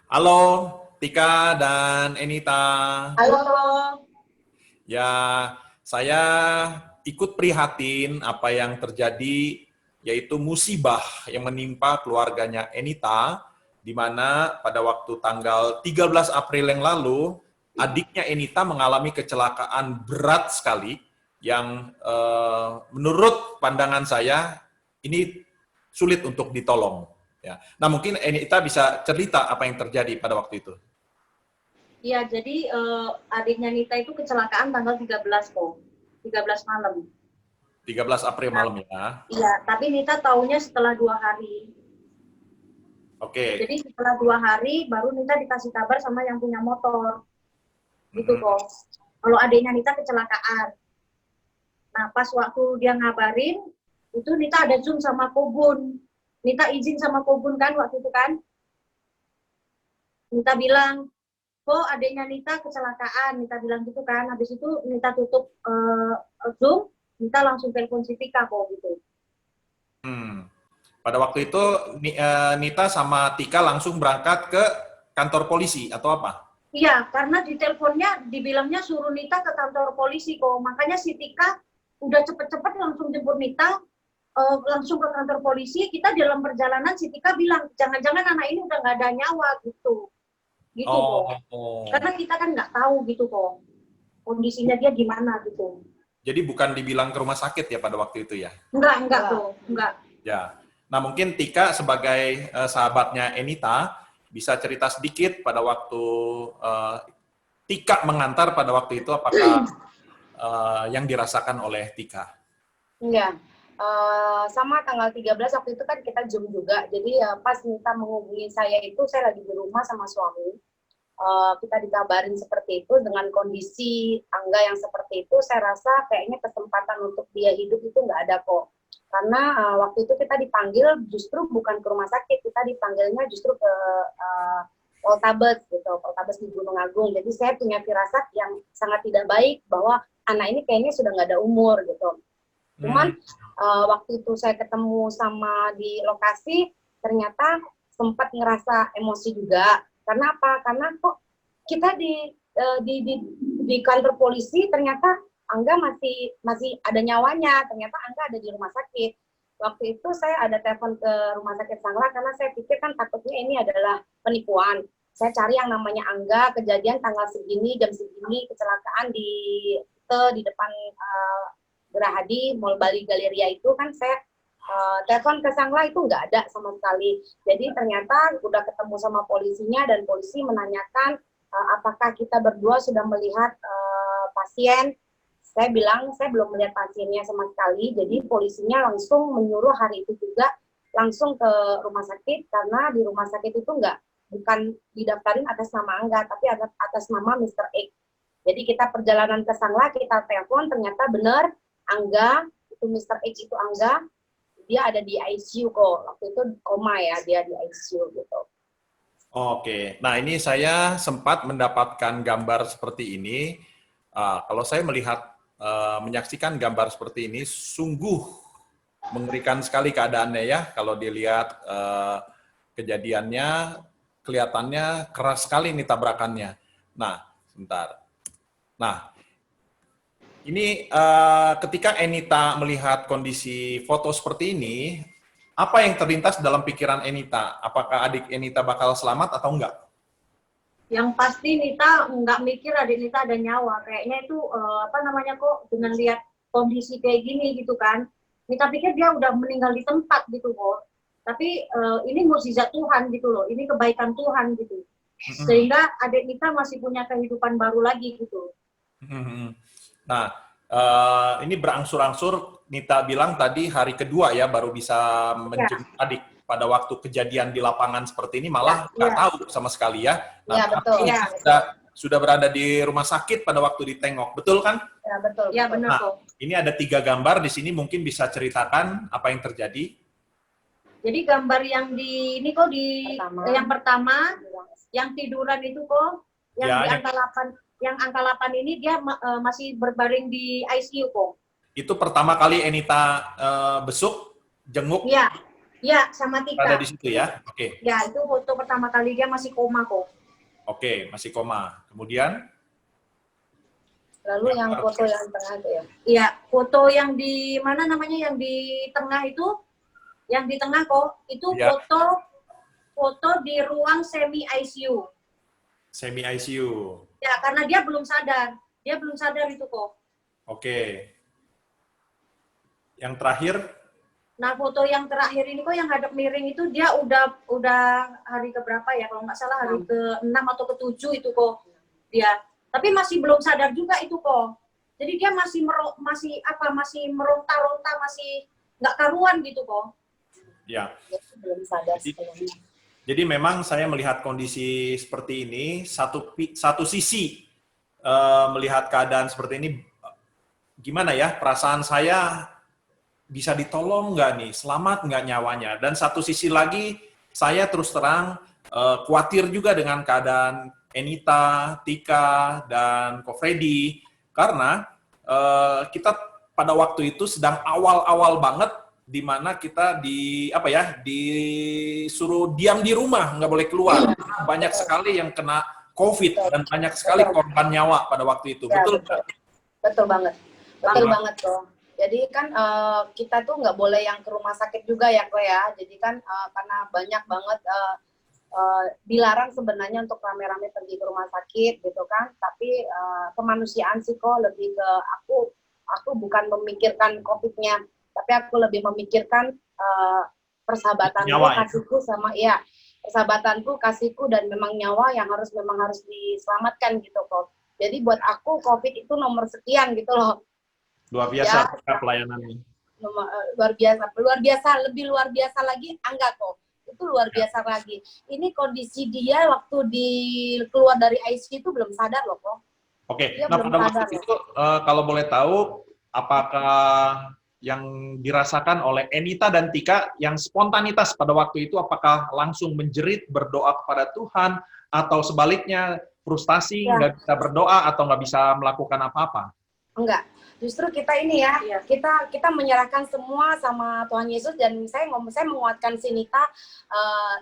Halo, Tika dan Enita. Halo, Ya, saya ikut prihatin apa yang terjadi, yaitu musibah yang menimpa keluarganya Enita, di mana pada waktu tanggal 13 April yang lalu, adiknya Enita mengalami kecelakaan berat sekali, yang menurut pandangan saya, ini sulit untuk ditolong. Ya. Nah, mungkin Enita bisa cerita apa yang terjadi pada waktu itu. iya jadi adiknya Nita itu kecelakaan tanggal 13 kok, 13 malam. 13 April Nah, malam ya. iya, tapi Nita taunya setelah 2 hari. Oke. Jadi setelah 2 hari baru Nita dikasih kabar sama yang punya motor, gitu Mhm. kok. Kalau adiknya Nita kecelakaan. Nah, pas waktu dia ngabarin, itu Nita ada Zoom sama Kobun. Nita izin sama Kobun kan waktu itu kan. Nita bilang, kok adiknya Nita kecelakaan, Nita bilang gitu kan. Habis itu Nita tutup Zoom, Nita langsung telepon si Tika kok gitu. Hmm. Pada waktu itu Nita sama Tika langsung berangkat ke kantor polisi atau apa? Iya, karena di teleponnya dibilangnya suruh Nita ke kantor polisi kok. Makanya si Tika udah cepet-cepet langsung jemput Nita, langsung ke kantor polisi. Kita dalam perjalanan si Tika bilang, jangan-jangan anak ini udah nggak ada nyawa gitu. Gitu kok. Oh, oh. Karena kita kan nggak tahu gitu kok. Kondisinya dia gimana gitu. Jadi bukan dibilang ke rumah sakit ya pada waktu itu ya? Enggak kok. Enggak. Ya. Nah, mungkin Tika sebagai sahabatnya Enita bisa cerita sedikit pada waktu eh, Tika mengantar pada waktu itu, apakah yang dirasakan oleh Tika? Iya, sama tanggal 13 waktu itu kan kita Zoom juga. Jadi pas Nita menghubungi saya itu saya lagi di rumah sama suami. Kita dikabarin seperti itu dengan kondisi Angga yang seperti itu, saya rasa kayaknya kesempatan untuk dia hidup itu nggak ada kok. Karena waktu itu kita dipanggil justru bukan ke rumah sakit, kita dipanggilnya justru ke Poltabes gitu, Poltabes di Gunung Agung. Jadi saya punya firasat yang sangat tidak baik bahwa anak ini kayaknya sudah nggak ada umur gitu. Cuman waktu itu saya ketemu sama di lokasi, ternyata sempat ngerasa emosi juga. Karena apa? Karena kok kita di kantor polisi ternyata Angga masih ada nyawanya. Ternyata Angga ada di rumah sakit. Waktu itu saya ada telepon ke rumah sakit Sangla karena saya pikir kan takutnya ini adalah penipuan. Saya cari yang namanya Angga, kejadian tanggal segini, jam segini, kecelakaan di depan Gerahadi, Mall Bali Galeria itu kan saya telepon ke Sangla itu nggak ada sama sekali. Jadi ternyata udah ketemu sama polisinya dan polisi menanyakan apakah kita berdua sudah melihat pasien. Saya bilang saya belum melihat pasiennya sama sekali. Jadi polisinya langsung menyuruh hari itu juga langsung ke rumah sakit karena di rumah sakit itu bukan didaftarin atas nama Angga tapi atas nama Mr. X. Jadi kita perjalanan ke Sangla, kita telepon, ternyata benar Angga, itu Mr. X itu Angga, dia ada di ICU kok. Waktu itu koma ya, dia di ICU gitu. Oke, nah ini saya sempat mendapatkan gambar seperti ini. Kalau saya melihat, menyaksikan gambar seperti ini, sungguh mengerikan sekali keadaannya ya. Kalau dilihat kejadiannya, kelihatannya keras sekali nih tabrakannya. Nah, sebentar. Nah, ini ketika Enita melihat kondisi foto seperti ini, apa yang terlintas dalam pikiran Enita? Apakah adik Enita bakal selamat atau enggak? Yang pasti Nita nggak mikir adik Nita ada nyawa. Kayaknya itu apa namanya kok dengan lihat kondisi kayak gini gitu kan. Nita pikir dia udah meninggal di tempat gitu kok. Tapi ini mukjizat Tuhan gitu loh. Ini kebaikan Tuhan gitu. Sehingga adik Nita masih punya kehidupan baru lagi gitu. Nah, ini berangsur-angsur Nita bilang tadi hari kedua ya baru bisa Ya, menjenguk adik. Pada waktu kejadian di lapangan seperti ini malah nggak ya, tahu sama sekali ya. Nah, Ya betul. tapi ya, sudah berada di rumah sakit pada waktu ditengok, betul kan? Ya betul. ya Betul. benar Nah, kok. ini ada 3 gambar di sini, mungkin bisa ceritakan apa yang terjadi. Jadi gambar yang di ini kok di yang pertama yang tiduran itu kok yang di Ya, angka 8 yang angka 8 ini dia masih berbaring di ICU kok. itu pertama kali Enita besuk, jenguk. Iya, Ya, sama Ada Tika. di situ ya? Oke. Ya, itu foto pertama kali dia masih koma kok. Oke, masih koma. Kemudian Lalu yang gambar foto yang tengah itu ya. Iya, foto yang di mana namanya yang di tengah itu, yang di tengah kok, itu ya, foto di ruang semi ICU. semi ICU. Ya, karena dia belum sadar. Dia belum sadar itu kok. Oke. Yang terakhir, Nah, foto yang terakhir ini kok yang hadap miring itu dia udah hari keberapa ya? Kalau nggak salah hari ke-6 atau ke-7 itu kok dia. Tapi masih belum sadar juga itu kok. Jadi dia masih masih meronta-ronta, masih nggak karuan gitu kok. ya. Jadi belum sadar Jadi, sepenuhnya. jadi memang saya melihat kondisi seperti ini, satu sisi melihat keadaan seperti ini, gimana ya, perasaan saya bisa ditolong nggak nih, selamat nggak nyawanya. Dan satu sisi lagi, saya terus terang khawatir juga dengan keadaan Enita, Tika, dan Ko Freddy, karena kita pada waktu itu sedang awal-awal banget, di mana kita disuruh diam di rumah, nggak boleh keluar. Banyak sekali yang kena COVID dan banyak sekali korban nyawa pada waktu itu. Ya, Betul? betul banget. Betul Betul. banget kok. Jadi kan kita tuh nggak boleh yang ke rumah sakit juga ya kok ya. Jadi kan karena banyak banget dilarang sebenarnya untuk rame-rame pergi ke rumah sakit gitu kan. Tapi kemanusiaan sih kok lebih ke aku bukan memikirkan COVID-nya, tapi aku lebih memikirkan persahabatanku, Nyawa, ya? kasihku sama ya persahabatanku, kasihku dan memang nyawa yang memang harus diselamatkan gitu kok. Jadi buat aku COVID itu nomor sekian gitu loh. Luar biasa pelayanannya. Luar biasa, lebih luar biasa lagi Angga kok. Itu luar biasa lagi. Ini kondisi dia waktu keluar dari ICU itu belum sadar loh kok. Oke, Dia nah belum pada sadar waktu itu kalau boleh tahu, apakah yang dirasakan oleh Enita dan Tika yang spontanitas pada waktu itu, apakah langsung menjerit berdoa kepada Tuhan, atau sebaliknya frustasi, Ya. nggak bisa berdoa atau nggak bisa melakukan apa-apa? Enggak, justru kita ini ya, kita menyerahkan semua sama Tuhan Yesus dan saya menguatkan si Nita,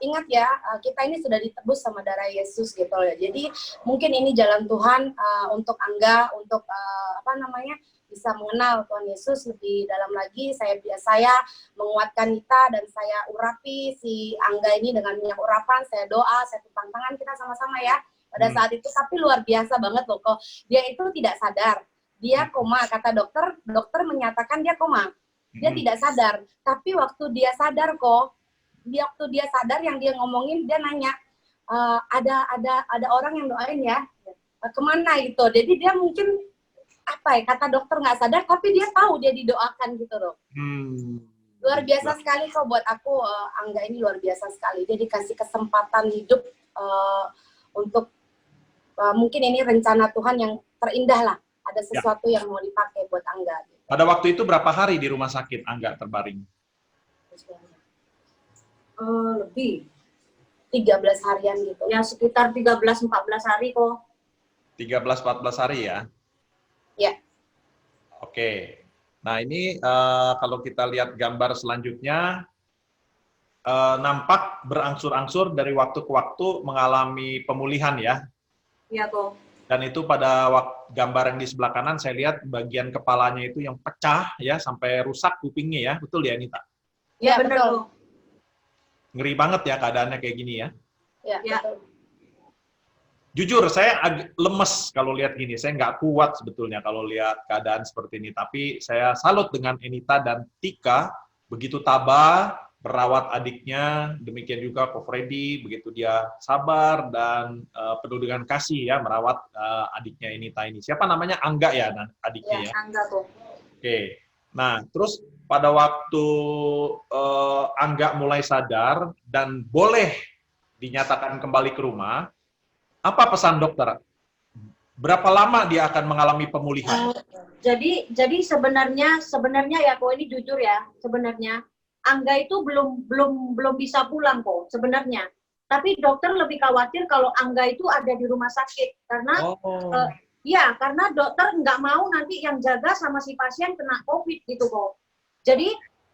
ingat ya, kita ini sudah ditebus sama darah Yesus gitu ya. Jadi mungkin ini jalan Tuhan untuk Angga, untuk bisa mengenal Tuhan Yesus lebih dalam lagi. Saya menguatkan Nita dan saya urapi si Angga ini dengan minyak urapan, saya doa, saya tepang tangan kita sama-sama ya pada saat itu. Tapi luar biasa banget loh kok, dia itu tidak sadar. Dia koma, kata dokter menyatakan dia koma. Dia tidak sadar. Tapi waktu dia sadar kok, waktu dia sadar yang dia ngomongin, dia nanya, ada orang yang doain ya, kemana gitu. Jadi dia mungkin kata dokter nggak sadar, tapi dia tahu dia didoakan gitu loh. Luar biasa sekali kok buat aku, Angga ini luar biasa sekali. Dia dikasih kesempatan hidup untuk mungkin ini rencana Tuhan yang terindah lah. Ada sesuatu yang mau dipakai buat Angga. Gitu. Pada waktu itu berapa hari di rumah sakit Angga terbaring? Lebih 13 harian gitu. Ya sekitar 13-14 hari kok. 13-14 hari ya? Ya. Oke. Nah ini kalau kita lihat gambar selanjutnya, nampak berangsur-angsur dari waktu ke waktu mengalami pemulihan ya? Iya kok. Dan itu pada gambar yang di sebelah kanan saya lihat bagian kepalanya itu yang pecah ya sampai rusak kupingnya ya, betul ya Nita? Ya betul. Ngeri banget ya keadaannya kayak gini ya? Ya. Betul. Jujur saya agak lemes kalau lihat gini, saya nggak kuat sebetulnya kalau lihat keadaan seperti ini. Tapi saya salut dengan Enita dan Tika, begitu tabah merawat adiknya, demikian juga Ko Freddy, begitu dia sabar dan penuh dengan kasih ya merawat adiknya Enita ini. Siapa namanya? Angga ya adiknya ya? Angga kok. Oke, nah terus pada waktu Angga mulai sadar dan boleh dinyatakan kembali ke rumah, apa pesan dokter? Berapa lama dia akan mengalami pemulihan? Jadi sebenarnya ya kok ini jujur ya, sebenarnya Angga itu belum bisa pulang kok sebenarnya. Tapi dokter lebih khawatir kalau Angga itu ada di rumah sakit karena karena dokter nggak mau nanti yang jaga sama si pasien kena COVID gitu kok. Jadi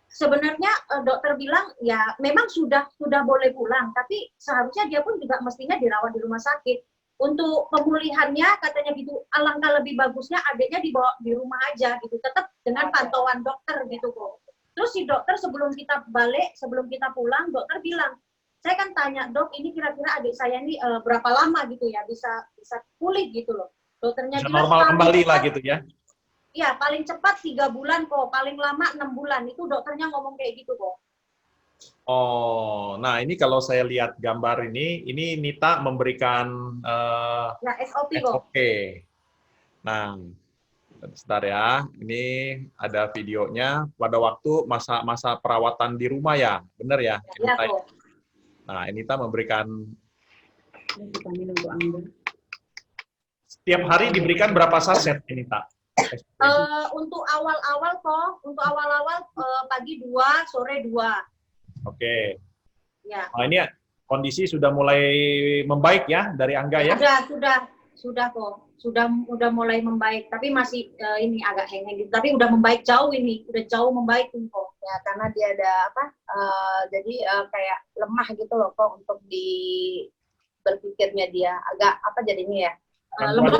sebenarnya dokter bilang ya memang sudah boleh pulang, tapi seharusnya dia pun juga mestinya dirawat di rumah sakit. Untuk pemulihannya katanya gitu, alangkah lebih bagusnya adiknya dibawa di rumah aja gitu, tetap dengan pantauan dokter gitu kok. Terus si dokter sebelum kita balik, sebelum kita pulang, dokter bilang, saya kan tanya, dok ini kira-kira adik saya ini berapa lama gitu ya bisa pulih gitu loh. Dokternya Bisa bilang normal paling kembali lah cepat, gitu ya. ya paling cepat 3 bulan kok, paling lama 6 bulan. Itu dokternya ngomong kayak gitu kok. Oh, nah ini kalau saya lihat gambar ini Nita memberikan Ya SOP kok. SOP. Nah, sebentar ya, ini ada videonya pada waktu masa perawatan di rumah ya, benar ya? Ya Nita? kok. Nah, Nita memberikan Vitamin untuk Anda. setiap hari diberikan berapa saset, Nita? Untuk awal-awal kok, untuk awal-awal pagi 2, sore 2. Oke. Ya. Nah, ini kondisi sudah mulai membaik ya dari Angga ya? Sudah kok. Udah mulai membaik, tapi masih ini agak hengeng gitu. Tapi udah membaik jauh ini, udah jauh membaik kok. Ya, karena dia ada apa? Jadi kayak lemah gitu loh kok untuk berpikirnya dia agak apa jadinya ya? Belum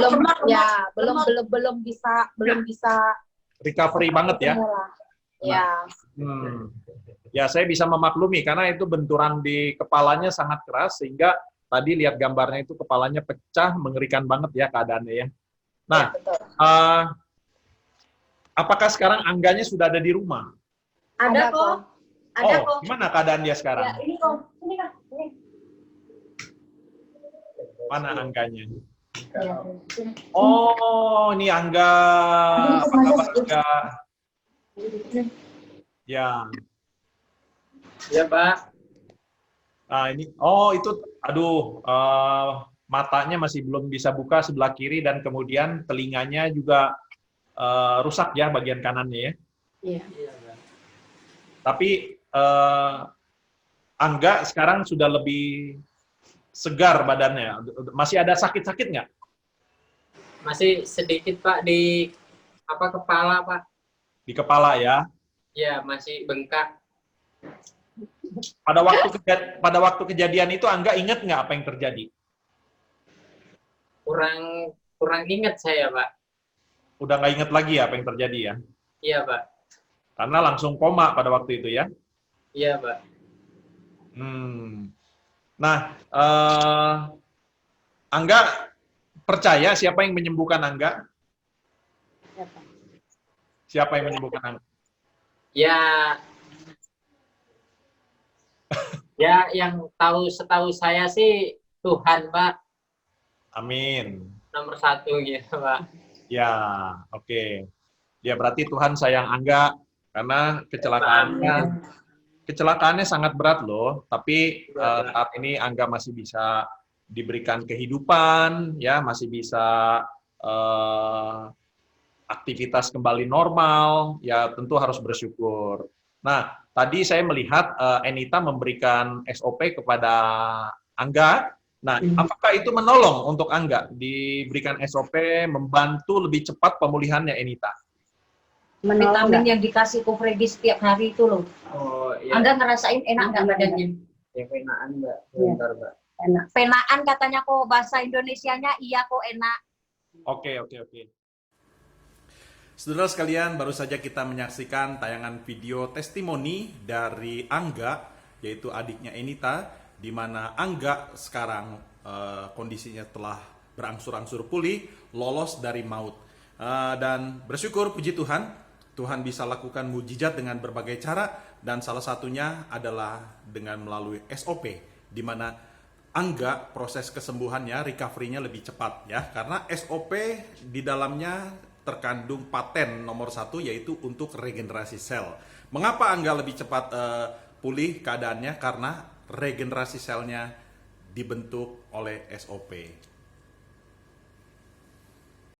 bisa Recovery banget ya? Ya. Ya, saya bisa memaklumi karena itu benturan di kepalanya sangat keras sehingga tadi lihat gambarnya itu kepalanya pecah, mengerikan banget ya keadaannya ya. Nah, Ya, apakah sekarang Angganya sudah ada di rumah? Ada kok. Ada Oh, kok. gimana keadaan dia sekarang? Ya, ini kok. Ini kan. Ini. Mana Angganya? Ya. Oh, ini Angga. Apa kabar Angga? Ya. Ya, Pak. Nah, ini, oh itu, aduh, matanya masih belum bisa buka sebelah kiri dan kemudian telinganya juga rusak ya bagian kanannya ya. Iya. Tapi Angga sekarang sudah lebih segar badannya. Masih ada sakit-sakit nggak? Masih sedikit, Pak, di kepala, Pak. Di kepala ya. Ya, masih bengkak. Pada waktu kejadian itu Angga ingat nggak apa yang terjadi? Kurang ingat saya, Pak. Udah nggak ingat lagi ya apa yang terjadi ya? Iya, Pak. Karena langsung koma pada waktu itu ya. Iya, Pak. Nah, Angga percaya siapa yang menyembuhkan Angga? Siapa yang menyembuhkan Angga? Ya, yang setahu saya sih Tuhan, Pak. Amin. Nomor 1 gitu, Pak. Ya, oke. Ya berarti Tuhan sayang Angga karena kecelakaannya sangat berat loh. Tapi saat ini Angga masih bisa diberikan kehidupan, ya masih bisa aktivitas kembali normal. Ya tentu harus bersyukur. Nah, tadi saya melihat Enita memberikan SOP kepada Angga. Nah, apakah itu menolong untuk Angga? Diberikan SOP, membantu lebih cepat pemulihannya, Enita? Vitamin yang dikasih Ko Freddy setiap hari itu loh. Oh, iya. Angga ngerasain enak nggak badannya? Ya, penaan, Mbak. Bentar, Mbak. Enak. Penaan katanya kok, bahasa Indonesianya iya kok enak. Oke. Saudara sekalian, baru saja kita menyaksikan tayangan video testimoni dari Angga, yaitu adiknya Enita, di mana Angga sekarang kondisinya telah berangsur-angsur pulih, lolos dari maut. Dan bersyukur, puji Tuhan, Tuhan bisa lakukan mujizat dengan berbagai cara, dan salah satunya adalah dengan melalui SOP, di mana Angga proses kesembuhannya, recovery-nya lebih cepat ya, karena SOP di dalamnya terkandung paten nomor 1 yaitu untuk regenerasi sel. Mengapa Angga lebih cepat pulih keadaannya? Karena regenerasi selnya dibentuk oleh SOP.